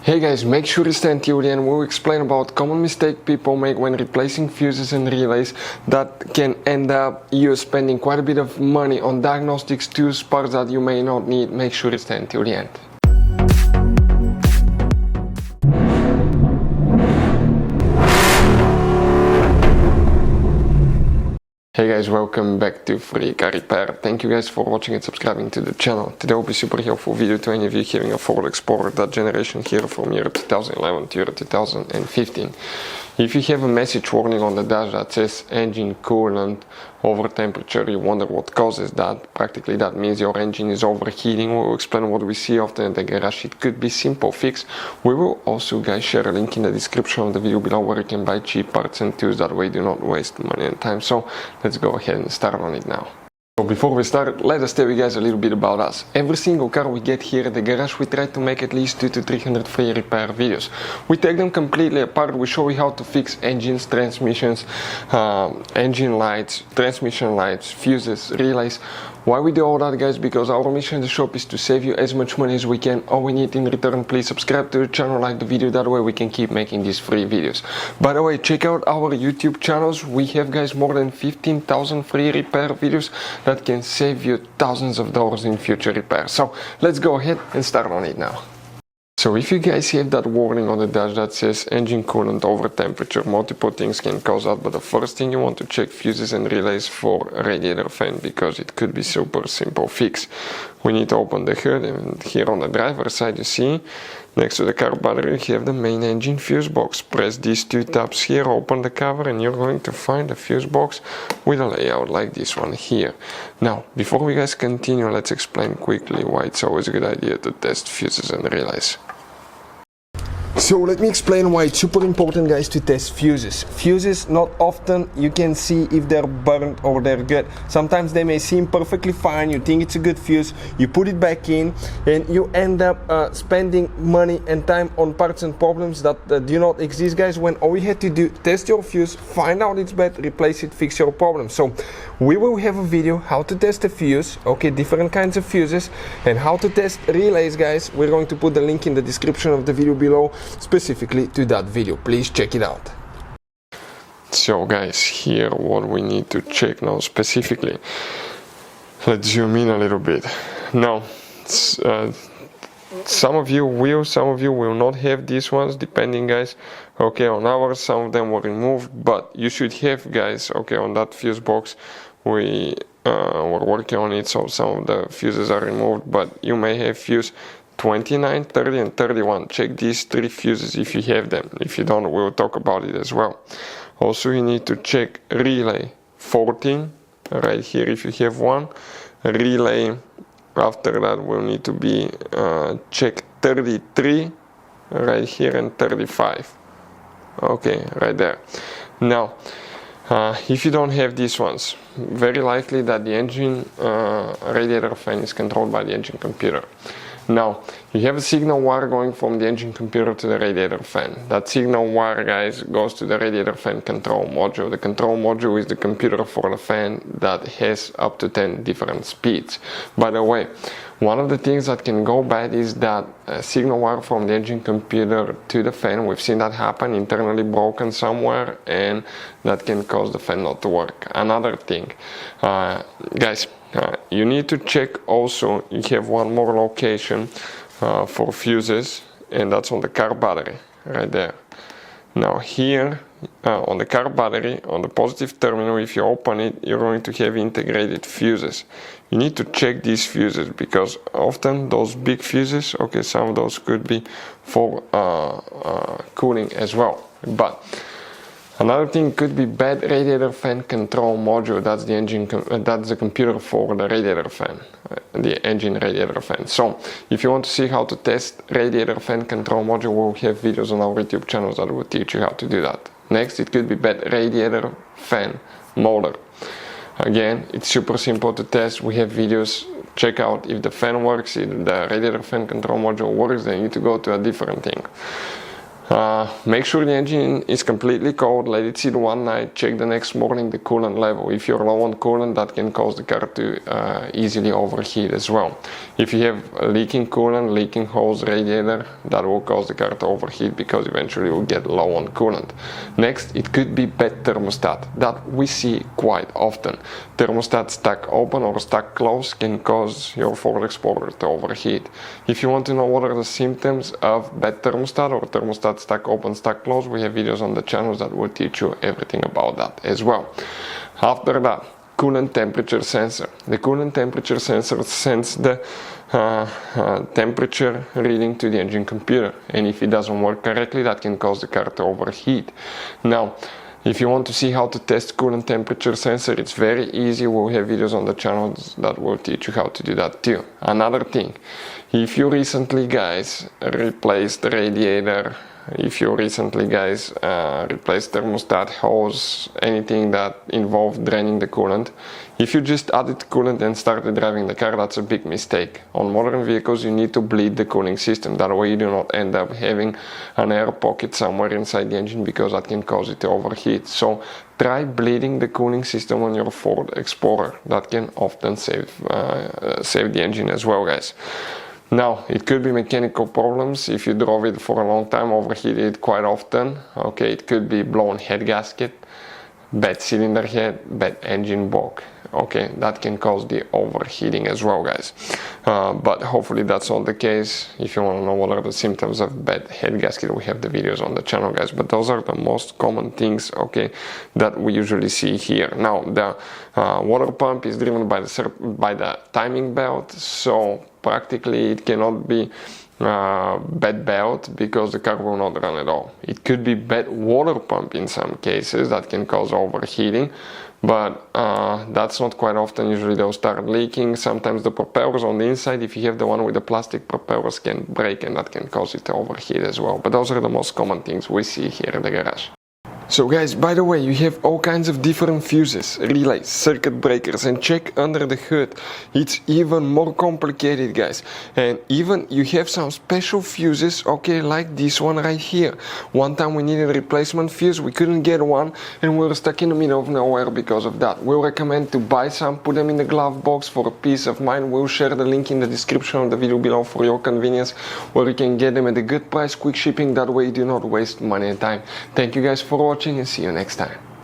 Hey guys, make sure you stay until the end. We'll explain about common mistake people make when replacing fuses and relays that can end up you spending quite a bit of money on diagnostics tools, parts that you may not need. Make sure you stay until the end. Hey guys, welcome back to Free Car Repair. Thank you guys for watching and subscribing to the channel. Today will be super helpful video to any of you having a Ford Explorer, that generation here from year 2011 to year 2015. If you have a message warning on the dash that says engine coolant over temperature, you wonder what causes that. Practically that means your engine is overheating. We'll explain what we see often in the garage. It could be simple fix. We will also guys share a link in the description of the video below where you can buy cheap parts and tools, that way do not waste money and time. So let's go ahead and start on it now. So before we start, let us tell you guys a little bit about us. Every single car we get here at the garage, we try to make at least 200 to 300 free repair videos. We take them completely apart. We show you how to fix engines, transmissions, engine lights, transmission lights, fuses, relays. Why we do all that, guys? Because our mission in the shop is to save you as much money as we can. All we need in return, please subscribe to the channel, like the video, that way we can keep making these free videos. By the way, check out our YouTube channels. We have, guys, more than 15,000 free repair videos that can save you thousands of dollars in future repairs. So let's go ahead and start on it now. So if you guys have that warning on the dash that says engine coolant over temperature, multiple things can cause that, but the first thing you want to check fuses and relays for a radiator fan, because it could be super simple fix. We need to open the hood, and here on the driver's side you see next to the car battery you have the main engine fuse box. Press these two tabs here, open the cover, and you're going to find a fuse box with a layout like this one here. Now before we guys continue, let's explain quickly why it's always a good idea to test fuses and relays. So let me explain why it's super important, guys, to test fuses. Fuses, not often you can see if they're burnt or they're good. Sometimes they may seem perfectly fine, you think it's a good fuse, you put it back in, and you end up spending money and time on parts and problems that do not exist, guys, when all you had to do, test your fuse, find out it's bad, replace it, fix your problem. So we will have a video how to test a fuse, okay, different kinds of fuses, and how to test relays, guys. We're going to put the link in the description of the video below, specifically to that video. Please check it out. So guys, here what we need to check now specifically. Let's zoom in a little bit. Now some of you will not have these ones, depending, guys, okay, on ours. Some of them were removed, but you should have, guys, okay, on that fuse box we were working on it, so some of the fuses are removed, but you may have fuse 29, 30 and 31. Check these three fuses if you have them. If you don't, we'll talk about it as well. Also you need to check relay 14 right here if you have one. Relay after that will need to be check 33 right here and 35. Okay, right there. Now if you don't have these ones, very likely that the engine radiator fan is controlled by the engine computer. Now, you have a signal wire going from the engine computer to the radiator fan. That signal wire, guys, goes to the radiator fan control module. The control module is the computer for the fan that has up to 10 different speeds. By the way, one of the things that can go bad is that signal wire from the engine computer to the fan. We've seen that happen, internally broken somewhere, and that can cause the fan not to work. Another thing, guys, you need to check also, you have one more location for fuses, and that's on the car battery, right there. Now here, on the car battery, on the positive terminal, if you open it, you're going to have integrated fuses. You need to check these fuses, because often those big fuses, okay, some of those could be for cooling as well. But another thing could be bad radiator fan control module. That's the engine, that's the computer for the radiator fan, the engine radiator fan. So if you want to see how to test radiator fan control module, we'll have videos on our YouTube channels that will teach you how to do that. Next, it could be bad radiator fan motor. Again, it's super simple to test. We have videos. Check out if the fan works, if the radiator fan control module works, then you need to go to a different thing. Make sure the engine is completely cold, let it sit one night, check the next morning the coolant level. If you're low on coolant, that can cause the car to easily overheat as well. If you have leaking coolant, leaking hose, radiator, that will cause the car to overheat because eventually you'll get low on coolant. Next, it could be bad thermostat. That we see quite often. Thermostat stuck open or stuck closed can cause your Ford Explorer to overheat. If you want to know what are the symptoms of bad thermostat or thermostat stuck open, stuck closed, we have videos on the channel that will teach you everything about that as well. After that, coolant temperature sensor. The coolant temperature sensor sends the temperature reading to the engine computer, and if it doesn't work correctly, that can cause the car to overheat. Now, if you want to see how to test coolant temperature sensor, it's very easy. We'll have videos on the channel that will teach you how to do that too. Another thing, if you recently guys replaced the radiator, if you recently guys replaced thermostat, hose, anything that involved draining the coolant, if you just added coolant and started driving the car, that's a big mistake. On modern vehicles you need to bleed the cooling system, that way you do not end up having an air pocket somewhere inside the engine because that can cause it to overheat. So try bleeding the cooling system on your Ford Explorer, that can often save the engine as well, guys. Now, it could be mechanical problems. If you drove it for a long time, overheated it quite often. Okay, it could be blown head gasket, bad cylinder head, bad engine block. Okay, that can cause the overheating as well, guys. But hopefully that's not the case. If you want to know what are the symptoms of bad head gasket, we have the videos on the channel, guys. But those are the most common things, okay, that we usually see here. Now, the water pump is driven by the timing belt, so practically it cannot be bad belt because the car will not run at all. It could be bad water pump in some cases that can cause overheating, but that's not quite often. Usually they'll start leaking. Sometimes the propellers on the inside, if you have the one with the plastic propellers, can break and that can cause it to overheat as well. But those are the most common things we see here in the garage. So guys, by the way, you have all kinds of different fuses, relays, circuit breakers, and check under the hood. It's even more complicated, guys. And even you have some special fuses, okay, like this one right here. One time we needed a replacement fuse, we couldn't get one, and we were stuck in the middle of nowhere because of that. We'll recommend to buy some, put them in the glove box for a peace of mind. We'll share the link in the description of the video below for your convenience, where you can get them at a good price, quick shipping, that way you do not waste money and time. Thank you guys for watching and see you next time.